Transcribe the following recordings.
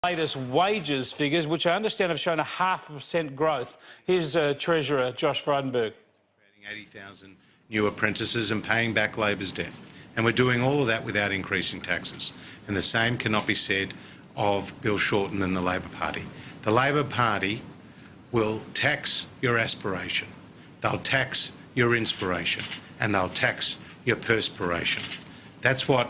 Latest wages figures, which I understand have shown a 0.5% growth. Here's Treasurer Josh Frydenberg. Creating 80,000 new apprentices and paying back Labor's debt. And we're doing all of that without increasing taxes. And the same cannot be said of Bill Shorten and the Labor Party. The Labor Party will tax your aspiration, they'll tax your inspiration, and they'll tax your perspiration. That's what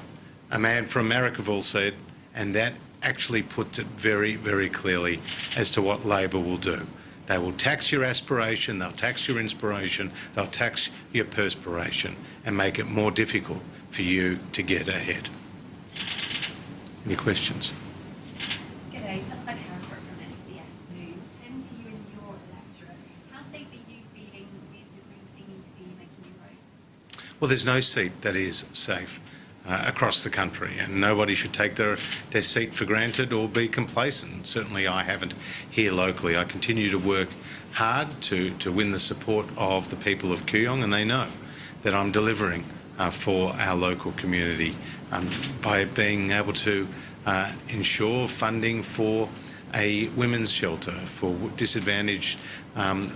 a man from Americaville said, and that actually puts it very, very clearly as to what Labor will do. They will tax your aspiration, they'll tax your inspiration, they'll tax your perspiration and make it more difficult for you to get ahead. Any questions? G'day, I'm Harper from SBS News. Turning to you and your electorate, how safe are you feeling with the Green seeming to be making inroads? Well, there's no seat that is safe across the country, and nobody should take their seat for granted or be complacent. Certainly I haven't here locally. I continue to work hard to win the support of the people of Kooyong, and they know that I'm delivering for our local community by being able to ensure funding for a women's shelter for disadvantaged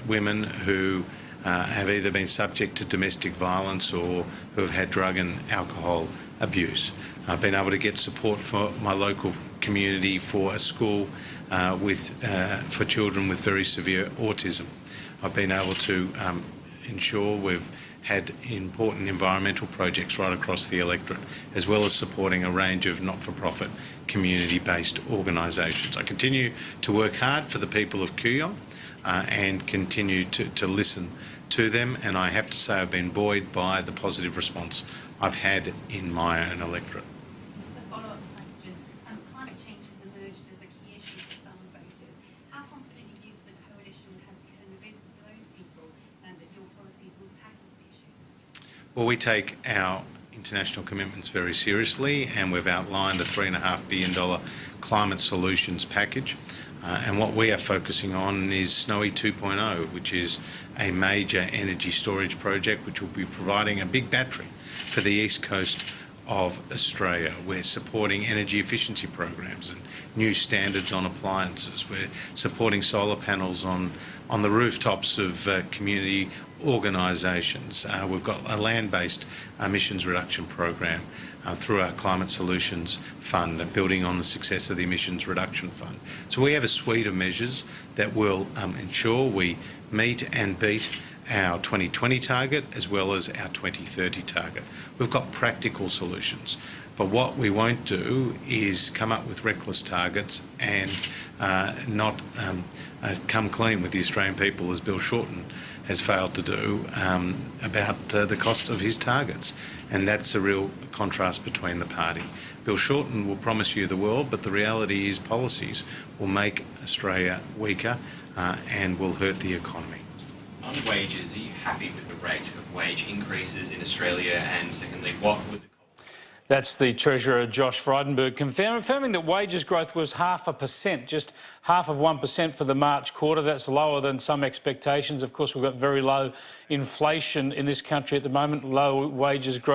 women who have either been subject to domestic violence or who have had drug and alcohol abuse. I've been able to get support for my local community for a school for children with very severe autism. I've been able to ensure we've had important environmental projects right across the electorate, as well as supporting a range of not-for-profit community-based organisations. I continue to work hard for the people of Kooyong and continue to listen to them, and I have to say I've been buoyed by the positive response I've had in my own electorate. Just a follow-up question. Climate change has emerged as a key issue for some voters. How confident are you that the coalition has convinced those people that your policies will tackle the issue? Well, we take our international commitments very seriously, and we've outlined a $3.5 billion climate solutions package. And what we are focusing on is Snowy 2.0, which is a major energy storage project which will be providing a big battery for the east coast of Australia. We're supporting energy efficiency programs and new standards on appliances. We're supporting solar panels on the rooftops of community organisations. We've got a land-based emissions reduction program through our Climate Solutions Fund and building on the success of the Emissions Reduction Fund. So we have a suite of measures that will ensure we meet and beat our 2020 target as well as our 2030 target. We've got practical solutions, but what we won't do is come up with reckless targets and not come clean with the Australian people, as Bill Shorten has failed to do, about the cost of his targets. And that's a real contrast between the party. Bill Shorten will promise you the world, but the reality is policies will make Australia weaker and will hurt the economy. On wages, are you happy with the rate of wage increases in Australia? And secondly, what would the That's the Treasurer Josh Frydenberg confirming that wages growth was 0.5%, just 1% for the March quarter. That's lower than some expectations. Of course, we've got very low inflation in this country at the moment, low wages growth.